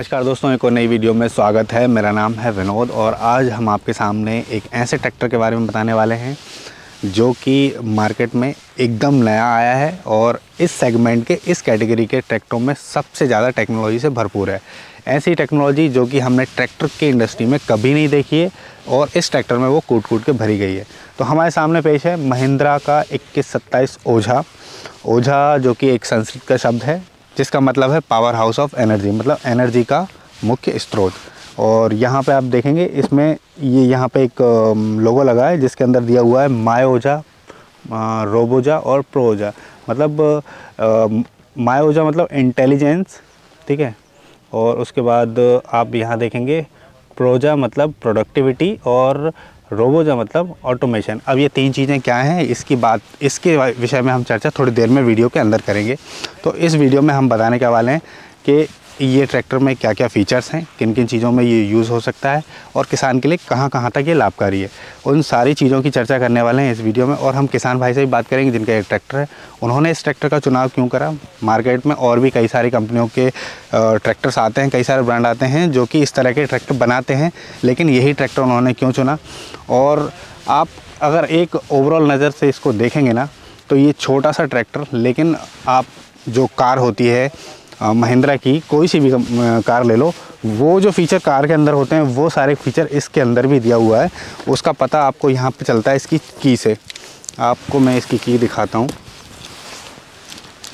नमस्कार दोस्तों, एक और नई वीडियो में स्वागत है। मेरा नाम है विनोद और आज हम आपके सामने एक ऐसे ट्रैक्टर के बारे में बताने वाले हैं जो कि मार्केट में एकदम नया आया है और इस सेगमेंट के, इस कैटेगरी के ट्रैक्टरों में सबसे ज़्यादा टेक्नोलॉजी से भरपूर है। ऐसी टेक्नोलॉजी जो कि हमने ट्रैक्टर की इंडस्ट्री में कभी नहीं देखी है और इस ट्रैक्टर में वो कूट कूट के भरी गई है। तो हमारे सामने पेश है महिंद्रा का 2127 ओझा। ओझा जो कि एक संस्कृत का शब्द है जिसका मतलब है पावर हाउस ऑफ एनर्जी, मतलब एनर्जी का मुख्य स्रोत। और यहाँ पे आप देखेंगे इसमें ये यहाँ पे एक लोगो लगा है जिसके अंदर दिया हुआ है माय ओझा, रोबोझा और प्रो ओझा। मतलब माय ओझा मतलब इंटेलिजेंस, ठीक है। और उसके बाद आप यहाँ देखेंगे प्रोजा मतलब प्रोडक्टिविटी और रोबोजा मतलब ऑटोमेशन। अब ये तीन चीज़ें क्या हैं इसके विषय में हम चर्चा थोड़ी देर में वीडियो के अंदर करेंगे। तो इस वीडियो में हम बताने के वाले हैं कि ये ट्रैक्टर में क्या क्या फ़ीचर्स हैं, किन किन चीज़ों में ये यूज़ हो सकता है और किसान के लिए कहाँ कहाँ तक ये लाभकारी है। उन सारी चीज़ों की चर्चा करने वाले हैं इस वीडियो में। और हम किसान भाई से भी बात करेंगे जिनका एक ट्रैक्टर है, उन्होंने इस ट्रैक्टर का चुनाव क्यों करा। मार्केट में और भी कई सारी कंपनियों के ट्रैक्टर्स आते हैं, कई सारे ब्रांड आते हैं जो कि इस तरह के ट्रैक्टर बनाते हैं, लेकिन यही ट्रैक्टर उन्होंने क्यों चुना। और आप अगर एक ओवरऑल नज़र से इसको देखेंगे ना, तो ये छोटा सा ट्रैक्टर, लेकिन आप जो कार होती है महिंद्रा की, कोई सी भी कार ले लो, वो जो फीचर कार के अंदर होते हैं वो सारे फीचर इसके अंदर भी दिया हुआ है। उसका पता आपको यहाँ पे चलता है इसकी की से। आपको मैं इसकी की दिखाता हूँ।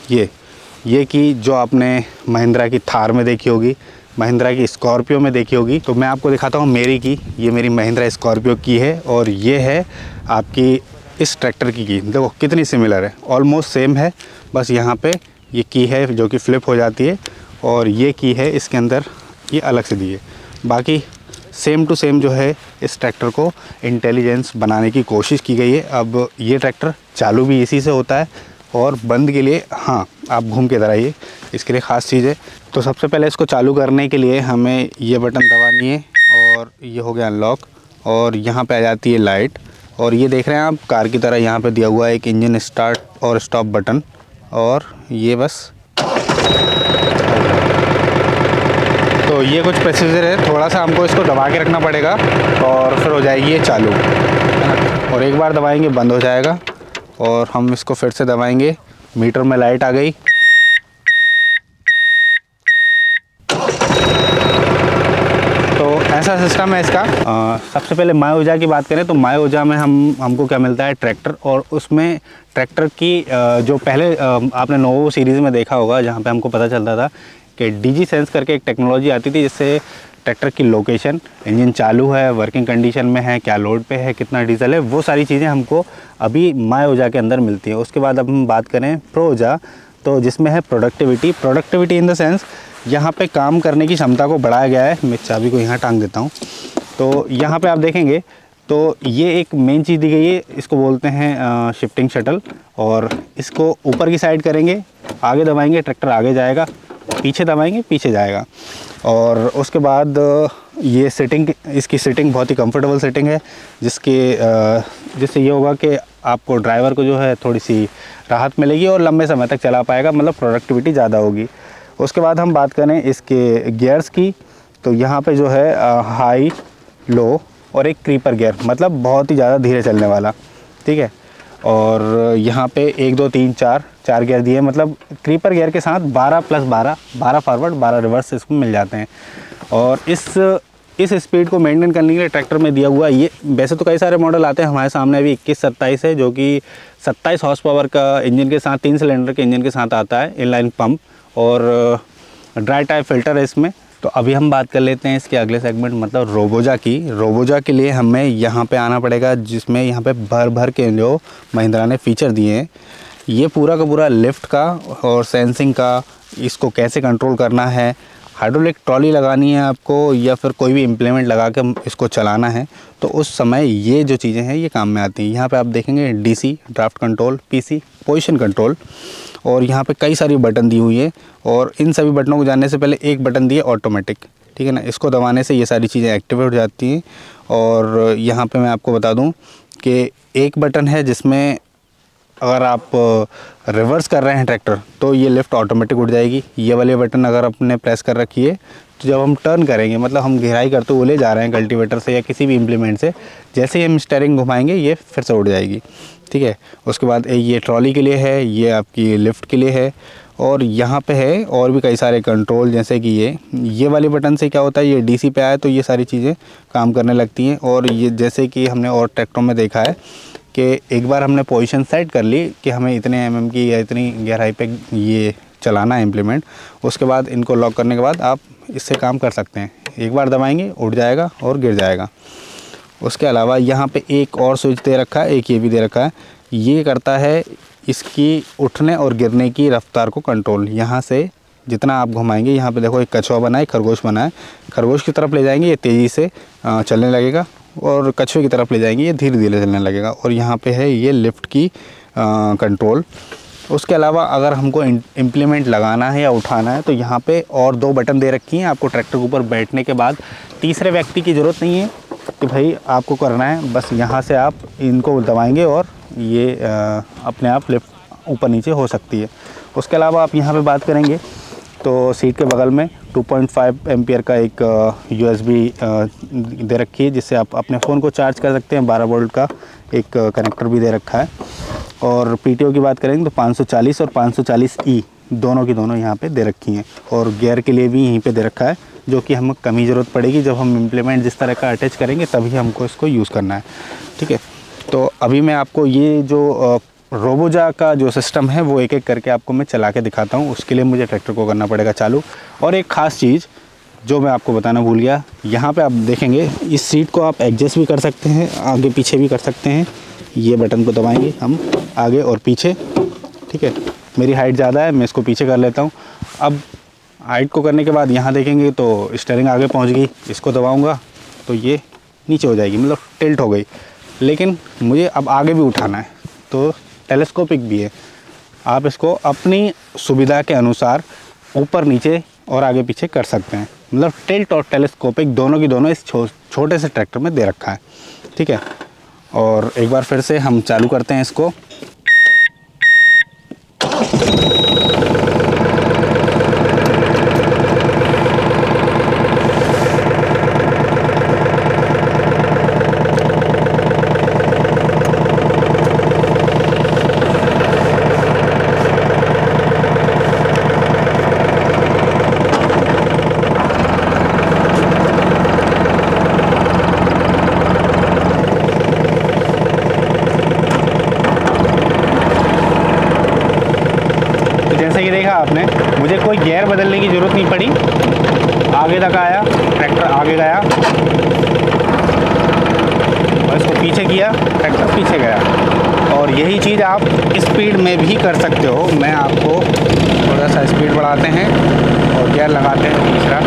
ये की जो आपने महिंद्रा की थार में देखी होगी, महिंद्रा की स्कॉर्पियो में देखी होगी, तो मैं आपको दिखाता हूँ मेरी की। ये मेरी महिंद्रा स्कॉर्पियो की है और ये है आपकी इस ट्रैक्टर की देखो कितनी सिमिलर है, ऑलमोस्ट सेम है। बस यहाँ पे ये की है जो कि फ्लिप हो जाती है और ये की है इसके अंदर ये अलग से दी है। बाकी सेम टू सेम जो है इस ट्रैक्टर को इंटेलिजेंस बनाने की कोशिश की गई है। अब ये ट्रैक्टर चालू भी इसी से होता है और बंद के लिए, हाँ, आप घूम के इधर आइए, इसके लिए ख़ास चीज़ है। तो सबसे पहले इसको चालू करने के लिए हमें ये बटन दबानी है और ये हो गया अनलॉक और यहाँ पे आ जाती है लाइट। और ये देख रहे हैं आप कार की तरह यहाँ पे दिया हुआ है एक इंजन स्टार्ट और स्टॉप बटन, और ये बस। तो ये कुछ प्रोसीजर है, थोड़ा सा हमको इसको दबा के रखना पड़ेगा और फिर हो जाएगी ये चालू, और एक बार दबाएंगे बंद हो जाएगा। और हम इसको फिर से दबाएंगे, मीटर में लाइट आ गई। तो ऐसा सिस्टम है इसका। सबसे पहले माय ओझा की बात करें तो माय ओझा में हमको क्या मिलता है, ट्रैक्टर। और उसमें ट्रैक्टर की जो पहले आपने नोवो सीरीज़ में देखा होगा, जहाँ पे हमको पता चलता था कि डीजी सेंस करके एक टेक्नोलॉजी आती थी जिससे ट्रैक्टर की लोकेशन, इंजन चालू है, वर्किंग कंडीशन में है, क्या लोड पे है, कितना डीजल है, वो सारी चीज़ें हमको अभी माय ओझा के अंदर मिलती है। उसके बाद अब हम बात करें प्रो ओझा, तो जिसमें है प्रोडक्टिविटी इन द सेंस यहाँ पे काम करने की क्षमता को बढ़ाया गया है। मैं चाबी को यहाँ टांग देता हूँ। तो यहाँ पे आप देखेंगे तो ये एक मेन चीज़ दी गई है, इसको बोलते हैं शिफ्टिंग शटल। और इसको ऊपर की साइड करेंगे, आगे दबाएंगे ट्रैक्टर आगे जाएगा, पीछे दबाएंगे पीछे जाएगा। और उसके बाद ये सिटिंग, इसकी सिटिंग बहुत ही कंफर्टेबल सिटिंग है, जिससे ये होगा कि आपको ड्राइवर को जो है थोड़ी सी राहत मिलेगी और लंबे समय तक चला पाएगा, मतलब प्रोडक्टिविटी ज़्यादा होगी। उसके बाद हम बात करें इसके गियर्स की, तो यहाँ पे जो है हाई, लो और एक क्रीपर गियर, मतलब बहुत ही ज़्यादा धीरे चलने वाला, ठीक है। और यहाँ पे 1 2 3 4 गियर दिए, मतलब क्रीपर गियर के साथ 12 + 12 फॉरवर्ड 12 रिवर्स इसको मिल जाते हैं। और इस स्पीड को मेंटेन करने के लिए ट्रैक्टर में दिया हुआ ये, वैसे तो कई सारे मॉडल आते हैं, हमारे सामने अभी 2127 है जो कि 27 हॉर्स पावर का इंजन के साथ, 3 सिलेंडर के इंजन के साथ आता है, इनलाइन पंप और ड्राई टाइप फिल्टर है इसमें। तो अभी हम बात कर लेते हैं इसके अगले सेगमेंट, मतलब रोबोजा की। रोबोजा के लिए हमें यहाँ पे आना पड़ेगा, जिसमें यहाँ पे भर के जो महिंद्रा ने फीचर दिए हैं, ये पूरा का पूरा लिफ्ट का और सेंसिंग का, इसको कैसे कंट्रोल करना है, हाइड्रोलिक ट्रॉली लगानी है आपको या फिर कोई भी इम्प्लीमेंट लगा के इसको चलाना है, तो उस समय ये जो चीज़ें हैं ये काम में आती हैं। यहाँ पे आप देखेंगे DC draft control, PC position control, और यहाँ पे कई सारी बटन दी हुई है। और इन सभी बटनों को जानने से पहले एक बटन दिए ऑटोमेटिक, ठीक है ना, इसको दबाने से ये सारी चीज़ें एक्टिवेट हो जाती हैं। और यहाँ पे मैं आपको बता दूँ कि एक बटन है जिसमें अगर आप रिवर्स कर रहे हैं ट्रैक्टर तो ये लिफ्ट ऑटोमेटिक उठ जाएगी। ये वाले बटन अगर आपने प्रेस कर रखी है तो जब हम टर्न करेंगे, मतलब हम गहराई करते हुए ले जा रहे हैं कल्टीवेटर से या किसी भी इम्प्लीमेंट से, जैसे ही हम स्टीयरिंग घुमाएंगे ये फिर से उड़ जाएगी। ठीक है, उसके बाद ये ट्रॉली के लिए है, ये आपकी लिफ्ट के लिए है, और यहाँ पे है और भी कई सारे कंट्रोल, जैसे कि ये वाले बटन से क्या होता है, ये डीसी पे आया तो ये सारी चीज़ें काम करने लगती हैं। और ये जैसे कि हमने और ट्रैक्टरों में देखा है कि एक बार हमने पोजीशन सेट कर ली कि हमें इतने mm की या इतनी गहराई पे ये चलाना है इम्प्लीमेंट, उसके बाद इनको लॉक करने के बाद आप इससे काम कर सकते हैं। एक बार दबाएंगे उड़ जाएगा और गिर जाएगा। उसके अलावा यहाँ पे एक और स्विच दे रखा है, एक ये भी दे रखा है, ये करता है इसकी उठने और गिरने की रफ्तार को कंट्रोल। यहाँ से जितना आप घुमाएंगे, यहाँ पे देखो एक कछुआ बना है, खरगोश बना है, खरगोश की तरफ ले जाएंगे ये तेज़ी से चलने लगेगा, और कछुए की तरफ ले जाएंगे ये धीरे धीरे चलने लगेगा। और यहाँ पे है ये लिफ्ट की कंट्रोल। उसके अलावा अगर हमको इम्प्लीमेंट लगाना है या उठाना है तो यहाँ पे और 2 बटन दे रखी हैं। आपको ट्रैक्टर के ऊपर बैठने के बाद तीसरे व्यक्ति की ज़रूरत नहीं है कि भाई आपको करना है, बस यहाँ से आप इनको दबाएंगे और ये अपने आप लिफ्ट ऊपर नीचे हो सकती है। उसके अलावा आप यहाँ पे बात करेंगे तो सीट के बगल में 2.5 एम्पियर का एक USB दे रखी है, जिससे आप अपने फ़ोन को चार्ज कर सकते हैं। 12 वोल्ट का एक कनेक्टर भी दे रखा है। और PTO की बात करेंगे तो 540 और 540E दोनों की दोनों यहाँ पे दे रखी हैं। और गियर के लिए भी यहीं पे दे रखा है, जो कि हमें कम ही ज़रूरत पड़ेगी जब हम इम्प्लीमेंट जिस तरह का अटैच करेंगे तभी हमको इसको यूज़ करना है। ठीक है, तो अभी मैं आपको ये जो रोबोजा का जो सिस्टम है वो एक एक करके आपको मैं चला के दिखाता हूँ। उसके लिए मुझे ट्रैक्टर को करना पड़ेगा चालू। और एक ख़ास चीज़ जो मैं आपको बताना भूल गया, यहाँ पे आप देखेंगे इस सीट को आप एडजस्ट भी कर सकते हैं, आगे पीछे भी कर सकते हैं। ये बटन को दबाएंगे हम आगे और पीछे। ठीक है, मेरी हाइट ज़्यादा है, मैं इसको पीछे कर लेता हूँ। अब हाइट को करने के बाद यहाँ देखेंगे तो स्टीयरिंग आगे पहुँच गई, इसको दबाऊँगा तो ये नीचे हो जाएगी, मतलब टिल्ट हो गई। लेकिन मुझे अब आगे भी उठाना है तो टेलीस्कोपिक भी है, आप इसको अपनी सुविधा के अनुसार ऊपर नीचे और आगे पीछे कर सकते हैं। मतलब टिल्ट और टेलीस्कोपिक दोनों की दोनों इस छोटे से ट्रैक्टर में दे रखा है। ठीक है, और एक बार फिर से हम चालू करते हैं इसको। जैसे कि देखा आपने, मुझे कोई गियर बदलने की ज़रूरत नहीं पड़ी। आगे तक आया, ट्रैक्टर आगे गया, और इसको पीछे किया, ट्रैक्टर पीछे गया। और यही चीज़ आप स्पीड में भी कर सकते हो। मैं आपको थोड़ा सा स्पीड बढ़ाते हैं और गियर लगाते हैं तीसरा।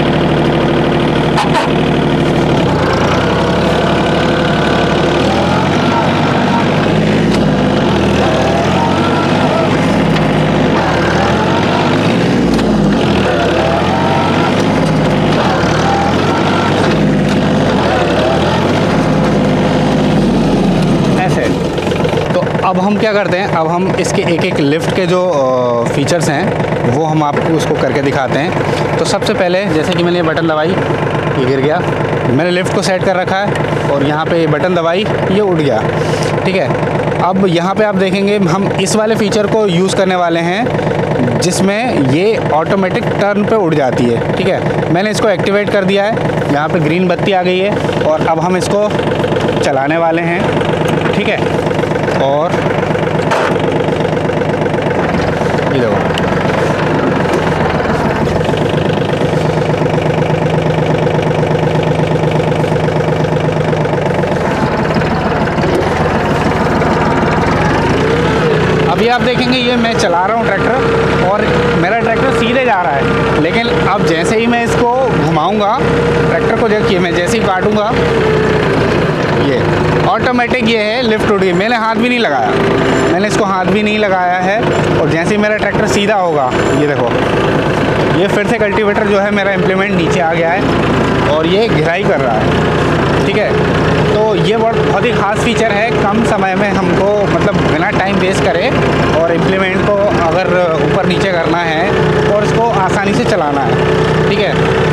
अब हम क्या करते हैं, अब हम इसके एक एक लिफ्ट के जो फीचर्स हैं वो हम आपको उसको करके दिखाते हैं। तो सबसे पहले जैसे कि मैंने ये बटन दबाई, ये गिर गया, मैंने लिफ्ट को सेट कर रखा है, और यहाँ पे ये बटन दबाई, ये उड़ गया। ठीक है, अब यहाँ पे आप देखेंगे हम इस वाले फीचर को यूज़ करने वाले हैं जिसमें ये ऑटोमेटिक टर्न पे उड़ जाती है। ठीक है, मैंने इसको एक्टिवेट कर दिया है, यहाँ पे ग्रीन बत्ती आ गई है, और अब हम इसको चलाने वाले हैं। ठीक है, और ये देखो, अभी आप देखेंगे ये मैं चला रहा हूँ ट्रैक्टर, और मेरा ट्रैक्टर सीधे जा रहा है। लेकिन अब जैसे ही मैं इसको घुमाऊंगा ट्रैक्टर को, देखिए मैं जैसे ही काटूंगा ये ऑटोमेटिक ये है लिफ्ट उड़ी। मैंने हाथ भी नहीं लगाया, मैंने इसको हाथ भी नहीं लगाया है। और जैसे ही मेरा ट्रैक्टर सीधा होगा, ये देखो, ये फिर से कल्टीवेटर जो है मेरा इम्प्लीमेंट नीचे आ गया है और ये घिराई कर रहा है। ठीक है, तो ये बहुत ही ख़ास फीचर है। कम समय में हमको मतलब बिना टाइम वेस्ट करे और इम्प्लीमेंट को अगर ऊपर नीचे करना है और इसको आसानी से चलाना है। ठीक है,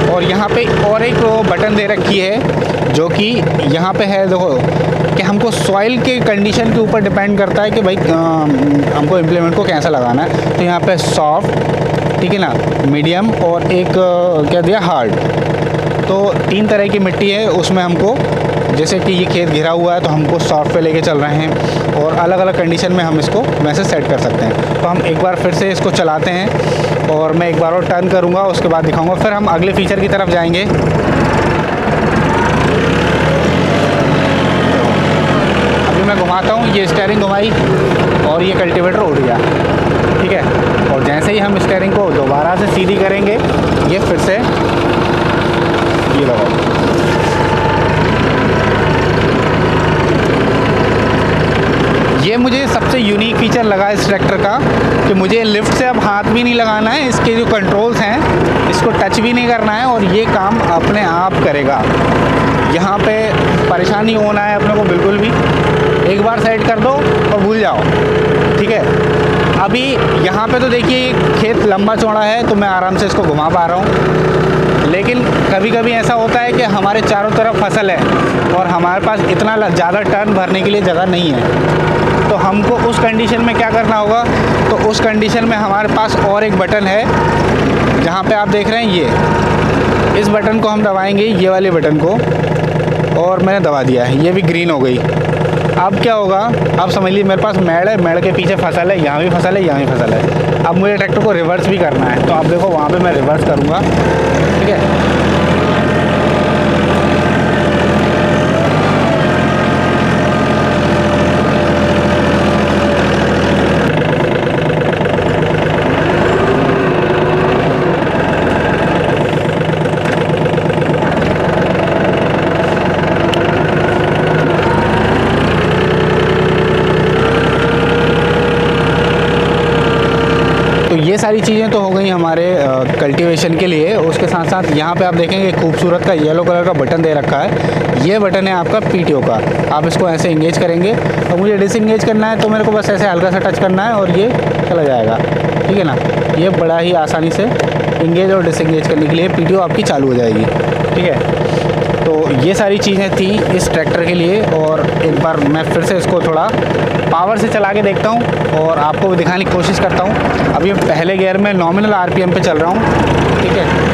और यहाँ पे और एक बटन दे रखी है जो कि यहाँ पे है, देखो कि हमको सॉइल के कंडीशन के ऊपर डिपेंड करता है कि भाई हमको इम्प्लीमेंट को कैसा लगाना है। तो यहाँ पे सॉफ्ट, ठीक है ना, मीडियम और एक क्या दिया, हार्ड। तो 3 तरह की मिट्टी है उसमें हमको, जैसे कि ये खेत घिरा हुआ है तो हमको सॉफ्ट पे लेके चल रहे हैं और अलग अलग कंडीशन में हम इसको वैसे सेट कर सकते हैं। तो हम एक बार फिर से इसको चलाते हैं और मैं एक बार और टर्न करूँगा, उसके बाद दिखाऊँगा, फिर हम अगले फीचर की तरफ जाएँगे। अभी मैं घुमाता हूँ, ये स्टीयरिंग घुमाई और ये कल्टीवेटर उड़ गया, ठीक है। और जैसे ही हम स्टीयरिंग को दोबारा से सीधी करेंगे, ये फिर से ये लगाओ। ये मुझे सबसे यूनिक फीचर लगा इस ट्रैक्टर का कि मुझे लिफ्ट से अब हाथ भी नहीं लगाना है, इसके जो कंट्रोल्स हैं इसको टच भी नहीं करना है और ये काम अपने आप करेगा। यहाँ पे परेशानी होना है अपने को बिल्कुल भी, एक बार सेट कर दो और भूल जाओ, ठीक है। अभी यहाँ पे तो देखिए खेत लंबा चौड़ा है तो मैं आराम से इसको घुमा पा रहा हूँ, लेकिन कभी कभी ऐसा होता है कि हमारे चारों तरफ फसल है और हमारे पास इतना ज़्यादा टर्न भरने के लिए जगह नहीं है। तो हमको उस कंडीशन में क्या करना होगा, तो उस कंडीशन में हमारे पास और एक बटन है जहाँ पे आप देख रहे हैं, ये इस बटन को हम दबाएंगे, ये वाले बटन को, और मैंने दबा दिया है, ये भी ग्रीन हो गई। अब क्या होगा, अब समझ लीजिए मेरे पास मेड़ है, मेड़ के पीछे फसल है, यहाँ भी फसल है, यहाँ भी फसल है। अब मुझे ट्रैक्टर को रिवर्स भी करना है, तो आप देखो वहाँ पे मैं रिवर्स करूँगा, ठीक है। ये सारी चीज़ें तो हो गई हमारे कल्टीवेशन के लिए। उसके साथ साथ यहाँ पे आप देखेंगे खूबसूरत का येलो कलर का बटन दे रखा है, ये बटन है आपका पीटीओ का। आप इसको ऐसे इंगेज करेंगे और मुझे डिसएंगेज करना है तो मेरे को बस ऐसे हल्का सा टच करना है और ये चला जाएगा, ठीक है ना। ये बड़ा ही आसानी से इंगेज और डिसएंगेज करने के लिए पीटीओ आपकी चालू हो जाएगी, ठीक है। तो ये सारी चीज़ें थी इस ट्रैक्टर के लिए। और एक बार मैं फिर से इसको थोड़ा पावर से चला के देखता हूँ और आपको भी दिखाने की कोशिश करता हूँ। अभी पहले गियर में नॉमिनल आरपीएम पे चल रहा हूँ, ठीक है।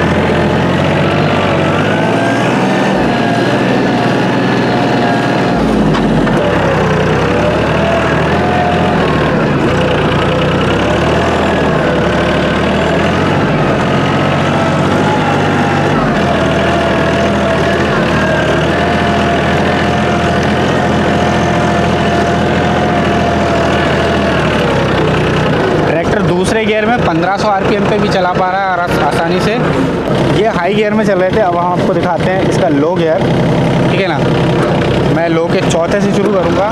दूसरे गियर में 1500 आरपीएम पे भी चला पा रहा है आसानी से। ये हाई गियर में चल रहे थे, अब हम आपको दिखाते हैं इसका लो गियर, ठीक है ना। मैं लो के चौथे से शुरू करूँगा,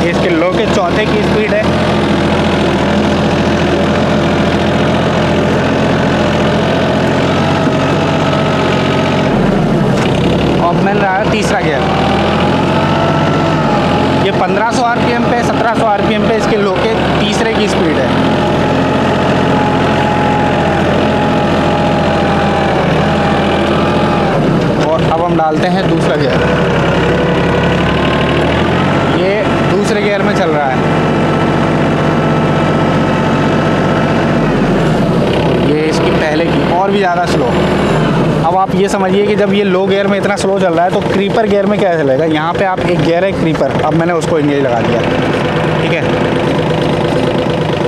ये इसके लो के चौथे की स्पीड है। अब मैंने लगाया तीसरा गियर, ये 1500 आरपीएम पे 1700 आरपीएम पे इसके लो के तीसरे की स्पीड है। अब हम डालते हैं दूसरा गियर, ये दूसरे गियर में चल रहा है, ये इसकी पहले की और भी ज़्यादा स्लो। अब आप ये समझिए कि जब ये लो गियर में इतना स्लो चल रहा है तो क्रीपर गियर में क्या चलेगा। यहाँ पे आप एक गियर है क्रीपर, अब मैंने उसको इंगेज लगा दिया, ठीक है।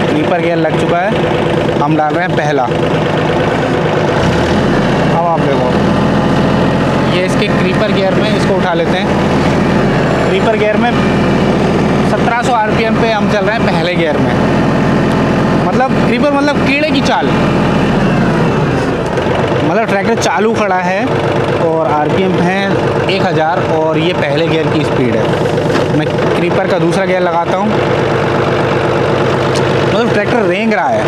क्रीपर गियर लग चुका है, हम डाल रहे हैं पहला। अब आप देखो ये इसके क्रीपर गियर में इसको उठा लेते हैं। क्रीपर गियर में 1700 आरपीएम पे हम चल रहे हैं पहले गियर में। मतलब क्रीपर मतलब कीड़े की चाल, मतलब ट्रैक्टर चालू खड़ा है और आरपीएम है 1000 और ये पहले गियर की स्पीड है। मैं क्रीपर का दूसरा गियर लगाता हूँ, मतलब ट्रैक्टर रेंग रहा है।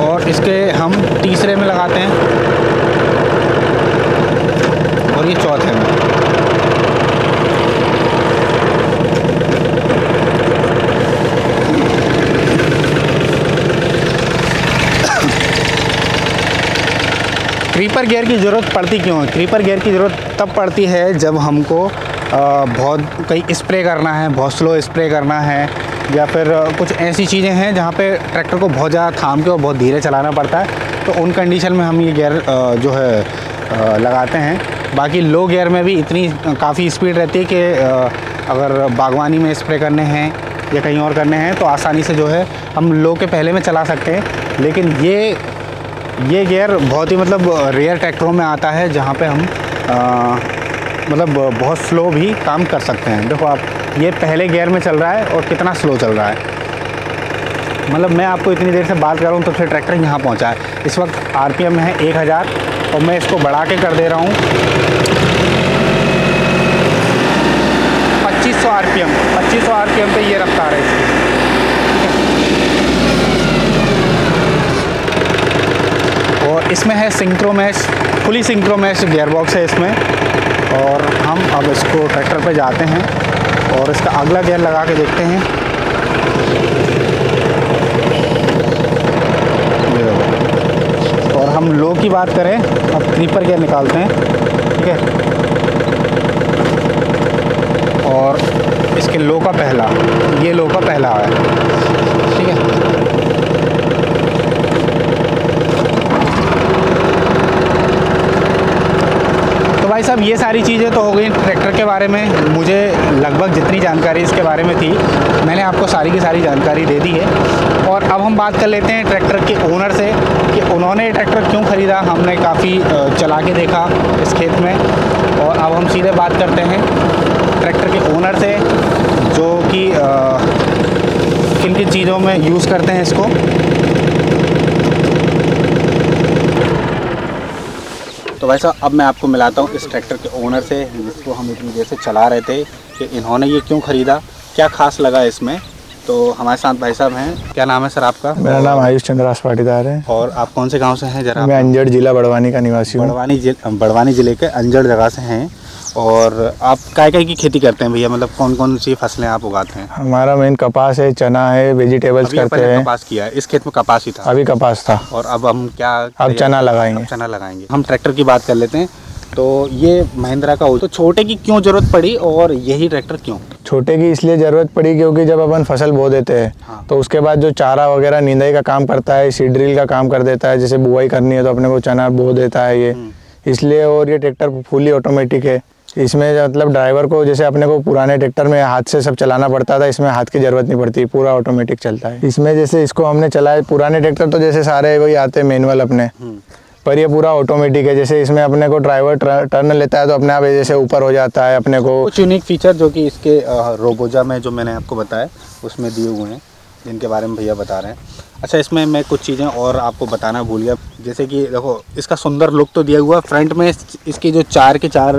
और इसके हम तीसरे में लगाते हैं और ये चौथे में। क्रीपर गियर की ज़रूरत पड़ती क्यों है? क्रीपर गियर की ज़रूरत तब पड़ती है जब हमको बहुत कहीं स्प्रे करना है, बहुत स्लो स्प्रे करना है, या फिर कुछ ऐसी चीज़ें हैं जहाँ पे ट्रैक्टर को बहुत ज़्यादा थाम के और बहुत धीरे चलाना पड़ता है, तो उन कंडीशन में हम ये गियर जो है लगाते हैं। बाकी लो गियर में भी इतनी काफ़ी स्पीड रहती है कि अगर बागवानी में स्प्रे करने हैं या कहीं और करने हैं तो आसानी से जो है हम लो के पहले में चला सकते हैं। लेकिन ये गियर बहुत ही मतलब रेयर ट्रैक्टरों में आता है जहाँ पे हम मतलब बहुत स्लो भी काम कर सकते हैं। देखो आप, ये पहले गियर में चल रहा है और कितना स्लो चल रहा है। मतलब मैं आपको इतनी देर से बात कर रहा हूँ तब से ट्रैक्टर यहाँ पहुँचा है। इस वक्त आरपीएम है 1000 और मैं इसको बढ़ा के कर दे रहा हूँ 2500 आरपीएम। 2500 आरपीएम पे ये रफ्तार है इसकी। और इसमें है सिंक्रोमैश, फुली सिंक्रोमैश गियर बॉक्स है इसमें। और हम अब इसको ट्रैक्टर पे जाते हैं और इसका अगला गियर लगा के देखते हैं। और हम लो की बात करें, अब क्रीपर गियर निकालते हैं, ठीक है। और इसके लो का पहला, ये लो का पहला है, ठीक है। भाई साहब, ये सारी चीज़ें तो हो गई ट्रैक्टर के बारे में। मुझे लगभग जितनी जानकारी इसके बारे में थी मैंने आपको सारी की सारी जानकारी दे दी है। और अब हम बात कर लेते हैं ट्रैक्टर के ओनर से कि उन्होंने ये ट्रैक्टर क्यों ख़रीदा। हमने काफ़ी चला के देखा इस खेत में, और अब हम सीधे बात करते हैं ट्रैक्टर के ओनर से जो कि किन किन चीज़ों में यूज़ करते हैं इसको। तो वैसा अब मैं आपको मिलाता हूँ इस ट्रैक्टर के ओनर से जिसको हम इतनी देर से चला रहे थे कि इन्होंने ये क्यों ख़रीदा, क्या खास लगा इसमें। तो हमारे साथ भाई साहब हैं। क्या नाम है सर आपका? मेरा नाम आयुष चंद्र पाटीदार है। और आप कौन से गांव से हैं जरा? मैं अंजड़ जिला बड़वानी का निवासी हूँ। बड़वानी ज़िले के अंजड़ जगह से हैं। और आप काय की खेती करते हैं भैया? मतलब कौन कौन सी फसलें आप उगाते हैं? हमारा मेन कपास है, चना है, वेजिटेबल्स करते हैं। कपास किया है, इस खेत में कपास ही था? अभी कपास था। और अब हम क्या? अब चना लगाएंगे। चना लगाएंगे। हम ट्रैक्टर की बात कर लेते हैं। तो ये महिंद्रा का, तो छोटे की क्यों ज़रूरत पड़ी और यही ट्रैक्टर क्यों? छोटे की इसलिए ज़रूरत पड़ी क्योंकि जब अपन फसल बो देते हैं हाँ। तो उसके बाद जो चारा वगैरह निंदाई का काम करता है, सीड ड्रिल का काम कर देता है। जैसे बुआई करनी है तो अपने को चना बो देता है ये, इसलिए। और ये ट्रैक्टर फुली ऑटोमेटिक है। इसमें मतलब ड्राइवर को, जैसे अपने को पुराने ट्रैक्टर में हाथ से सब चलाना पड़ता था, इसमें हाथ की ज़रूरत नहीं पड़ती, पूरा ऑटोमेटिक चलता है इसमें। जैसे इसको हमने चलाया, पुराने ट्रैक्टर तो जैसे सारे वही आते मैनुअल अपने, पर ये पूरा ऑटोमेटिक है। जैसे इसमें अपने को ड्राइवर टर्न लेता है तो अपने आप जैसे ऊपर हो जाता है। अपने को कुछ यूनिक फीचर जो कि इसके रोबोजा में जो मैंने आपको बताया उसमें दिए हुए हैं, जिनके बारे में भैया बता रहे हैं। अच्छा, इसमें मैं कुछ चीज़ें और आपको बताना भूल गया। जैसे कि देखो, इसका सुंदर लुक तो दिया हुआ है। फ्रंट में इसकी जो 4 के 4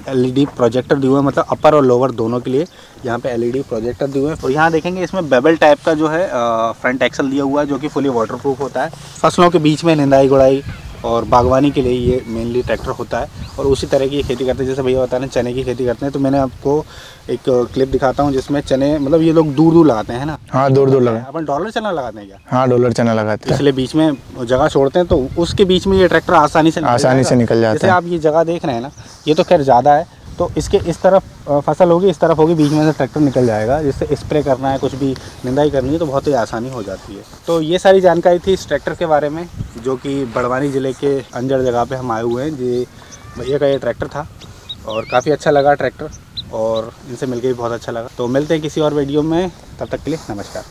LED प्रोजेक्टर दिए हुए हैं, मतलब अपर और लोअर दोनों के लिए यहाँ पे LED प्रोजेक्टर दिए हुए हैं। और यहाँ देखेंगे इसमें बेबल टाइप का जो है फ्रंट एक्सल दिया हुआ है जो कि फुली वाटरप्रूफ होता है। फसलों के बीच में निंदाई गुड़ाई और बागवानी के लिए ये मेनली ट्रैक्टर होता है। और उसी तरह की ये खेती करते हैं, जैसे भैया बता रहे हैं चने की खेती करते हैं। तो मैंने आपको एक क्लिप दिखाता हूँ जिसमें चने, मतलब ये लोग दूर दूर लगाते हैं ना? हाँ, दूर दूर लगा। अपन डॉलर चना लगाते हैं क्या? हाँ, डॉलर चना लगाते हैं। इसलिए बीच में जगह छोड़ते हैं तो उसके बीच में ये ट्रैक्टर आसानी से निकल जाता है। जैसे आप ये जगह देख रहे हैं ना, ये तो खैर ज़्यादा है, तो इसके इस तरफ फसल होगी, इस तरफ होगी, बीच में से ट्रैक्टर निकल जाएगा। जिससे स्प्रे करना है, कुछ भी निंदाई करनी है तो बहुत ही आसानी हो जाती है। तो ये सारी जानकारी थी इस ट्रैक्टर के बारे में जो कि बड़वानी ज़िले के अंजड़ जगह पे हम आए हुए हैं। जी भैया का ये ट्रैक्टर था और काफ़ी अच्छा लगा ट्रैक्टर, और इनसे मिलकर भी बहुत अच्छा लगा। तो मिलते हैं किसी और वीडियो में, तब तक के लिए नमस्कार।